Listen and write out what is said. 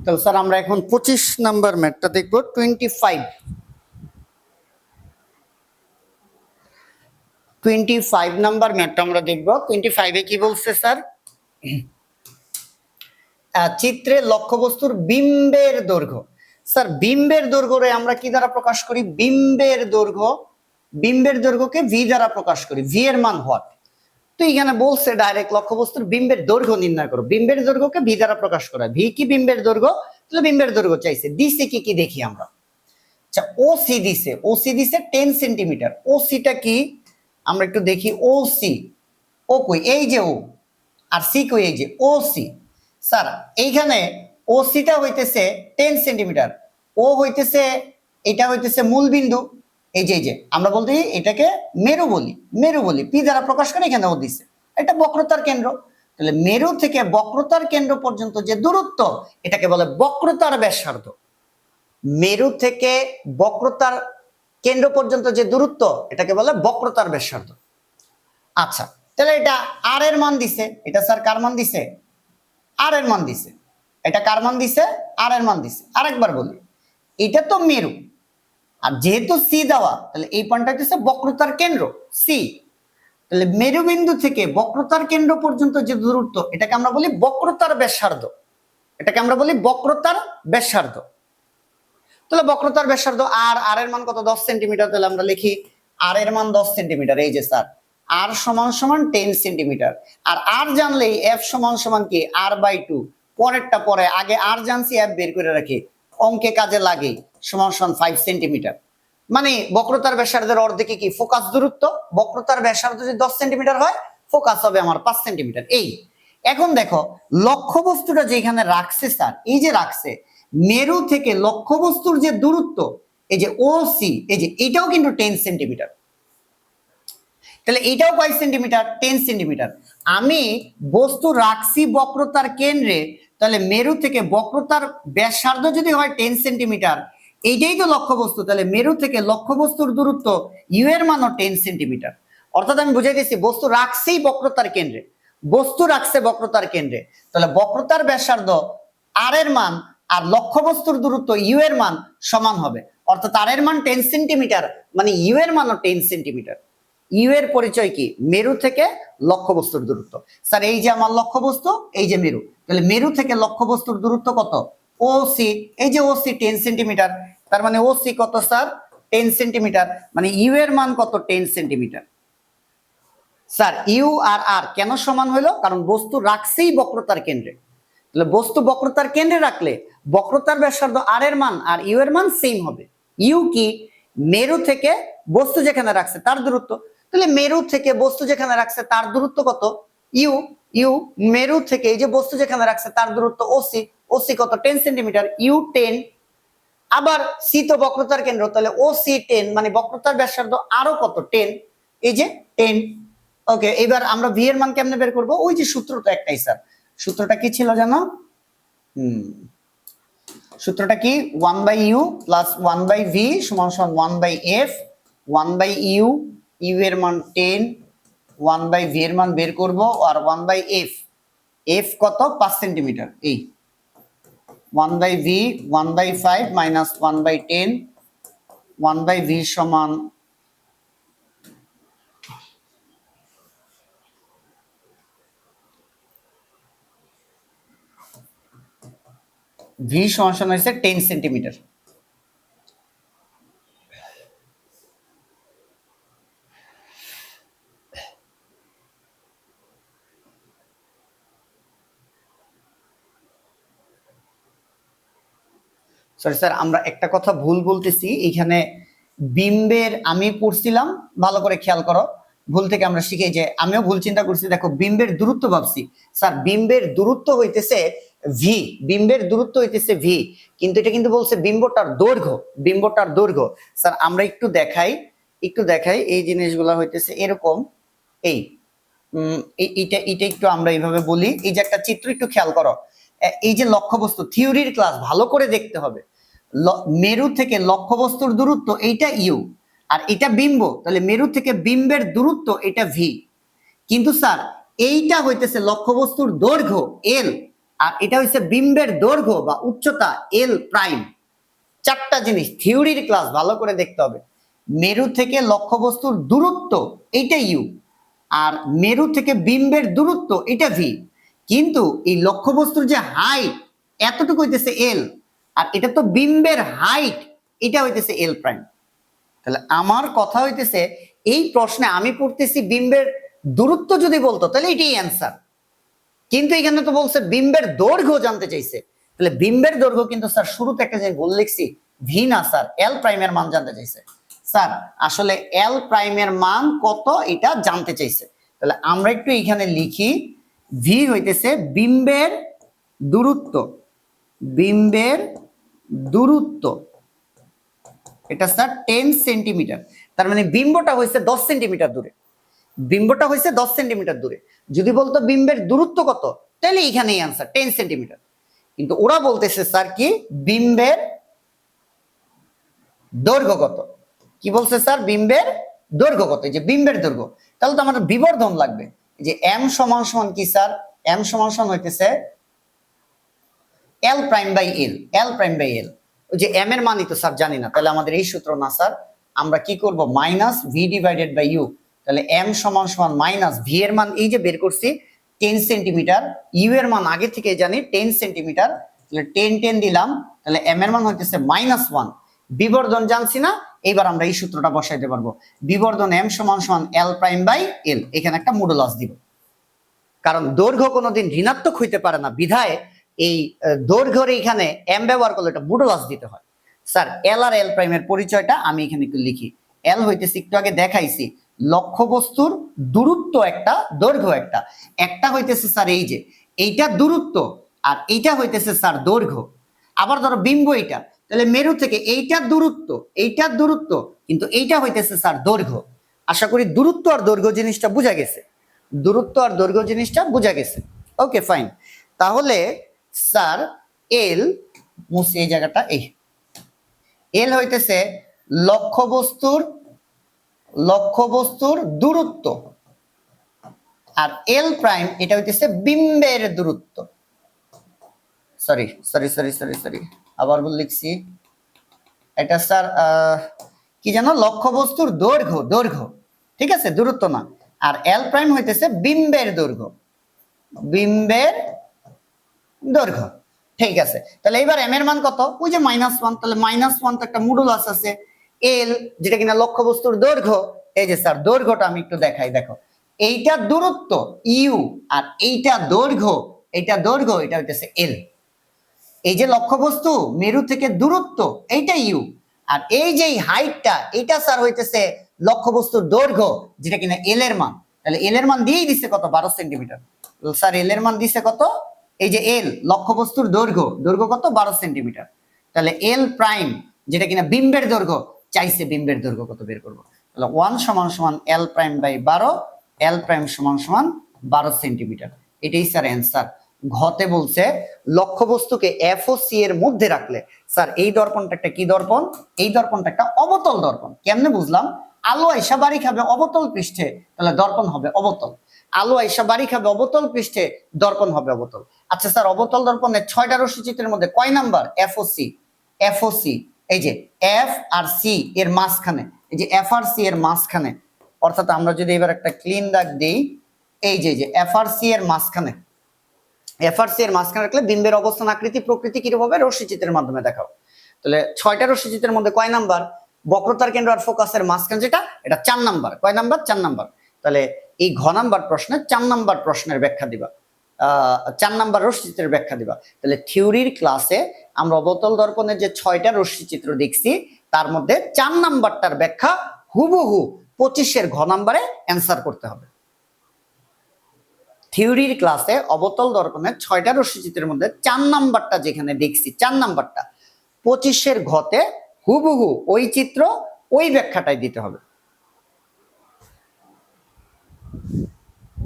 তাহলে স্যার আমরা এখন 25 নাম্বার ম্যাথটা দেখব। 25 নাম্বার ম্যাথটা আমরা দেখব। 25 এ কি বলছে স্যার? চিত্রে লক্ষ্যবস্তুর বিম্বের দৈর্ঘ্য। স্যার বিম্বের দৈর্ঘ্যরে আমরা কি দ্বারা প্রকাশ করি? বিম্বের দৈর্ঘ্যকে ভি দ্বারা প্রকাশ করি। ভি এর মান হোয়াট? তো এখানে বলছে ডাইরেক্ট লক্ষ্যবস্তুর বিম্বের দৈর্ঘ্য নির্ণয় করো। বিম্বের দৈর্ঘ্যকে ভি দ্বারা প্রকাশ করা। ভি কি বিম্বের দৈর্ঘ্য? তাহলে বিম্বের দৈর্ঘ্য চাইছে। দিছে কি কি দেখি আমরা। আচ্ছা ওসি দিছে, 10 সেন্টিমিটার। ওসিটা কি আমরা একটু দেখি। ওসি, ও কই? এই যে ও, আর সি কই? এই যে ওসি। স্যার এইখানে ওসিটা হইতেছে 10 সেন্টিমিটার, ও হইতেছে, এটা হইতেছে মূল বিন্দু। এই যে আমরা বলতে এটাকে মেরু বলি, পি দ্বারা প্রকাশ করে। এখানে ও দিছে, এটা বক্রতার কেন্দ্র। তাহলে মেরু থেকে বক্রতার কেন্দ্র পর্যন্ত যে দূরত্ব, এটাকে বলে বক্রতার ব্যাসার্ধ। মেরু থেকে বক্রতার কেন্দ্র পর্যন্ত যে দূরত্ব, এটাকে বলে বক্রতার ব্যাসার্ধ। আচ্ছা তাহলে এটা আর এর মান দিছে। এটা স্যার কার মান দিছে? আর এর মান দিছে। এটা কার মান দিছে? আর এর মান দিছে। আরেকবার বলি, এটা তো মেরু, আর যেহেতু সি দেওয়া, তাহলে এই পয়েন্টটা হচ্ছে বক্রতার কেন্দ্র সি। তাহলে মেরু বিন্দু থেকে বক্রতার কেন্দ্র পর্যন্ত যে দূরত্ব, এটাকে আমরা বলি বক্রতার ব্যাসার্ধ। তাহলে বক্রতার ব্যাসার্ধ আর এর মান কত? 10 সেন্টিমিটার। তাহলে আমরা লিখি আর এর মান 10 সেন্টিমিটার। এই যে স্যার আর সমান সমান 10 সেন্টিমিটার। আর জানলেই এফ সমান সমান কি? r/2। পরেরটা পরে, আগে আর জানছি, এফ বের করে রাখি, অঙ্কে কাজে লাগে। সমান সমান 5 সেন্টিমিটার। মানে বক্রতার ব্যাসার্ধের অর্ধেকে কি? ফোকাস দূরত্ব। বক্রতার ব্যাসার্ধ যদি 10 সেন্টিমিটার হয়, ফোকাস হবে আমার 5 সেন্টিমিটার। এই এখন দেখো লক্ষ্যবস্তুটা যেখানে রাখছে স্যার, এই যে রাখছে, মেরু থেকে লক্ষ্যবস্তুর যে দূরত্ব, এই যে ওসি, এই যে এটাও কিন্তু 10 সেন্টিমিটার। তাহলে এটাও কয় সেন্টিমিটার? 10 সেন্টিমিটার। আমি বস্তু রাখছি বক্রতার কেন্দ্রে, তাহলে মেরু থেকে বক্রতার ব্যাসার্ধ যদি হয় 10 সেন্টিমিটার, এইটাই তো লক্ষ্যবস্তু। তাহলে মেরু থেকে লক্ষ্যবস্তুর দূরত্ব ইউ এর মানও 10 সেন্টিমিটার। অর্থাৎ আমি বুঝাই দিচ্ছি, বস্তু রাখছেই বক্রতার কেন্দ্রে, তাহলে বক্রতার ব্যাসার্ধ আর এর মান আর লক্ষ্যবস্তুর দূরত্ব ইউ এর মান সমান হবে। অর্থাৎ আর এর মান 10 সেন্টিমিটার, মানে ইউ এর মানও 10 সেন্টিমিটার। ইউ এর পরিচয় কি? মেরু থেকে লক্ষ্যবস্তুর দূরত্ব। স্যার এই যে আমার লক্ষ্যবস্তু, এই যে মেরু, তাহলে মেরু থেকে লক্ষ্যবস্তুর দূরত্ব কত? ওসি। এই যে ওসি 10 সেন্টিমিটার, তার মানে ওসি কত স্যার? 10 সেন্টিমিটার। মানে ইউ এর মান কত? 10 সেন্টিমিটার। স্যার ইউ আর আর কেন সমান হলো? কারণ বস্তু রাখছেই বক্রতার কেন্দ্রে। তাহলে বস্তু বক্রতার কেন্দ্রে রাখলে বক্রতার ব্যাসার্ধ আর এর মান আর ইউ এর মান সেম হবে। ইউ কি? মেরু থেকে বস্তু যেখানে রাখছে তার দূরত্ব। তাহলে মেরু থেকে বস্তু যেখানে রাখছে তার দূরত্ব কত? ইউ। ইউ মেরু থেকে এই যে বস্তু যেখানে রাখছে তার দূরত্ব ওসি। ওসি কত? 10 সেন্টিমিটার। ইউ 10। আবার সি তো বক্রতার কেন্দ্র, তাহলে ওসি 10, মানে বক্রতার ব্যাসার্ধ আরো কত? 10। এই যে 10। ওকে, এবার আমরা ভি এর মান কেমনে বের করব? ওই যে সূত্রটা একটাই স্যার। সূত্রটা কি ছিল জানো? সূত্রটা কি? 1/u প্লাস 1/v সমান সমান 1/f। 1/u, ইউ এর মান 10, 1/v এর মান বের করব, আর 1/f, f কত? 5 সেন্টিমিটার। এই 1/v 1/5 মাইনাস 1/10, 1/v সমান ভি সমান হয়েছে 10 সেন্টিমিটার। সরি স্যার, আমরা একটা কথা ভুল বলতেছি এখানে। বিম্বের আমি পড়ছিলাম, ভালো করে খেয়াল করো, ভুল থেকে আমরা শিখে, যে আমিও ভুল চিন্তা করছি। দেখো বিম্বের দূরত্ব ভাবছি, স্যার বিম্বের দূরত্ব হইতেছে ভি, ভি, কিন্তু এটা কিন্তু বলছে বিম্বটার দৈর্ঘ্য। স্যার আমরা একটু দেখাই এই জিনিসগুলা হইতেছে এরকম। এই এটা একটু আমরা এইভাবে বলি। এই যে একটা চিত্র একটু খেয়াল করো, এই যে লক্ষ্যবস্তু, থিওরির ক্লাস ভালো করে দেখতে হবে। মেরু থেকে লক্ষ্যবস্তুর দূরত্ব এইটা ইউ, আর এটা বিম্ব, তাহলে মেরু থেকে বিম্বের দূরত্ব এটা ভি। কিন্তু স্যার এইটা হইতেছে লক্ষ্যবস্তুর দৈর্ঘ্য এল, আর এটা হচ্ছে বিম্বের দৈর্ঘ্য বা উচ্চতা এল প্রাইম। চারটা জিনিস থিওরির ক্লাস ভালো করে দেখতে হবে। মেরু থেকে লক্ষ্যবস্তুর দূরত্ব এইটা ইউ, আর মেরু থেকে বিম্বের দূরত্ব এটা ভি। কিন্তু এই লক্ষ্যবস্তুর যে হাইট এতটুকু হইতেছে এল, আর এটা তো বিম্বের হাইট, এটা হইতেছে এল প্রাইম। তাহলে আমার কথা হইতেছে এই প্রশ্নে আমি পড়তেছি বিম্বের দূরত্ব যদি বলতো তাহলে এটাই অ্যান্সার, কিন্তু এখানে তো বলছে বিম্বের দৈর্ঘ্য জানতে চাইছে। তাহলে বিম্বের দৈর্ঘ্য কিন্তু স্যার শুরুতে একটা যে ভুল লিখছি, ভি না স্যার, এল প্রাইমের মান জানতে চাইছে। স্যার আসলে এল প্রাইমের মান কত এটা জানতে চাইছে। তাহলে আমরা একটু এখানে লিখি, ভি হইতেছে বিম্বের দূরত্ব, বিম্বের দূরত্ব এটা স্যার 10 সেন্টিমিটার। তার মানে বিম্বটা হয়েছে 10 সেন্টিমিটার দূরে, বিম্বটা হয়েছে 10 সেন্টিমিটার দূরে। যদি বলতো বিম্বের দূরত্ব কত, তাহলে এইখানেই আনসার 10 সেন্টিমিটার। কিন্তু ওরা বলতেছে স্যার কি বিম্বের দৈর্ঘ্য কত। কি বলছে স্যার বিম্বের দৈর্ঘ্য কত, যে বিম্বের দৈর্ঘ্য। তাহলে তো আমাদের বিবর্ধন লাগবে, যে এম সমান সমান কি স্যার, এম সমান সমান হইতেছে L prime by L, L prime by L. ওই যে এম এর মানই তো স্যার জানি না, তাহলে আমাদের এই সূত্র না স্যার, আমরা কি করব minus V divided by U. তাহলে এম সমান সমান মাইনাস ভি এর মান এই যে বের করছি 10 সেন্টিমিটার, ইউ এর মান আগে থেকে জানি 10 সেন্টিমিটার, তাহলে 10 10 দিলাম, তাহলে এম এর মান হইতেছে -1। বিবর্ধন জানছি না, এইবার আমরা এই সূত্রটা বসাইতে পারবো, বিবর্ধন এম সমান সমান এল প্রাইম বাই এল। এখানে একটা মডুলাস দিব, কারণ দৈর্ঘ্য কোনোদিন ঋণাত্মক হইতে পারে না, বিধায় এই দৈর্ঘ্যের এখানে এম ব্যবহার করলে এটা মডুলাস দিতে হয়। স্যার এল আর এল প্রাইমের পরিচয়টা আমি এখানে একটু লিখি। এল হইতেছে একটু আগে দেখাইছি লক্ষ্যবস্তুর দূরত্ব একটা, দৈর্ঘ্য একটা। একটা হইতেছে স্যার এই যে এইটা দূরত্ব, আর এইটা হইতেছে স্যার দৈর্ঘ্য। আবার ধরো বিম্ব এইটা, তাহলে মেরু থেকে এইটার দূরত্ব, এইটার দূরত্ব, কিন্তু এইটা হইতেছে স্যার দৈর্ঘ্য। আশা করি দূরত্ব আর দৈর্ঘ্য জিনিসটা বোঝা গেছে, দূরত্ব আর দৈর্ঘ্য জিনিসটা বোঝা গেছে। Okay fine. তাহলে স্যার এল, মুছে এই জায়গাটা, এই এল হইতেছে লক্ষ্যবস্তুর দূরত্ব, আর এল প্রাইম এটা হইতেছে বিম্বের দূরত্ব। Sorry sorry sorry sorry sorry আবার ভুল লিখছি। এটা স্যার কি জানো, লক্ষ্যবস্তুর দৈর্ঘ্য, দৈর্ঘ্য ঠিক আছে, দূরত্ব না। আর এল প্রাইম হইতেছে বিম্বের দৈর্ঘ্য, বিম্বের দৈর্ঘ্য। ঠিক আছে, তাহলে এবার এম এর মান কত, ওই যে -1। তাহলে -1 তো একটা মডুলাস আছে, এল যেটা কিনা লক্ষ্যবস্তুর দৈর্ঘ্য। এই যে স্যার দৈর্ঘ্যটা আমি একটু দেখাই, দেখো এইটা দূরত্ব ইউ, আর এইটা দৈর্ঘ্য, এইটা দৈর্ঘ্য, এটা হইতেছে এল। এই যে লক্ষ্যবস্তু মেরু থেকে দূরত্ব এইটা ইউ, আর এই যে হাইটটা এটা স্যার হইতেছে লক্ষ্যবস্তুর দৈর্ঘ্য, যেটা কিনা এল এর মান। তাহলে এল এর মান দিয়েই দিছে কত, 12 সেন্টিমিটার। স্যার এল এর মান দিছে কত, এই যে এল লক্ষ্যবস্তুর দৈর্ঘ্য, দৈর্ঘ্য কত 12 সেন্টিমিটার। তাহলে এল প্রাইম যেটা কিনা বিম্বের দৈর্ঘ্য চাইছে, বিম্বের দৈর্ঘ্য কত বের করবো। তাহলে 1 সমান সমান এল প্রাইম বাই 12, এল প্রাইম সমান সমান 12 সেন্টিমিটার। এটাই স্যার অ্যান্সার। ঘতে বলছে লক্ষ্যবস্তুকে এফ ও সি এর মধ্যে রাখলে, স্যার এই দর্পণটা একটা কি দর্পণ, এই দর্পণটা একটা অবতল দর্পণ। কেমনে বুঝলাম, আলো আইসা বাড়ি খাবে অবতল পৃষ্ঠে, তাহলে দর্পণ হবে অবতল। আলো আইসা বাড়ি খাবে অবতল পৃষ্ঠে, দর্পণ হবে অবতল। আচ্ছা স্যার অবতল দর্পণের 6টা রশ্মিচিত্রের মধ্যে কয় নাম্বার, এফ ও সি। এফ ও সি এই যে এফ আর সি এর মাঝখানে, এই যে এফ আর সি এর মাঝখানে, অর্থাৎ আমরা যদি এবার একটা ক্লিন দাগ দিই, এই যে এফ আর সি এর মাঝখানে, এফআরসি এর মাঝখানে রাখলে বিম্বের অবস্থান আকৃতি প্রকৃতি কিরকম হবে, রশ্মিচিত্রের মাধ্যমে দেখাও। তাহলে 6টা রশ্মিচিত্রের মধ্যে কয় নাম্বার, বক্রতার কেন্দ্র আর ফোকাসের মাঝখানে যেটা, এটা 4 নাম্বার। কয় নাম্বার, 4 নাম্বার। তাহলে এই ঘ নাম্বার প্রশ্নে 4 নাম্বার প্রশ্নের ব্যাখ্যা দিবা, 4 নাম্বার রশ্মিচিত্রের ব্যাখ্যা দিবা। তাহলে থিওরির ক্লাসে আমরা অবতল দর্পণের যে 6টা রশ্মিচিত্র দেখছি, তার মধ্যে 4 নাম্বারটার ব্যাখ্যা হুবহু 25-এর ঘ নাম্বারে অ্যান্সার করতে হবে। থিওরির ক্লাসে অবতল দর্পণের 6টা রশ্মিচিত্রের মধ্যে 4 নাম্বারটা যেখানে দেখছি, 4 নাম্বারটা 25-এর ঘতে হুবহু ওই চিত্র, ওই ব্যাখ্যাটাই দিতে হবে।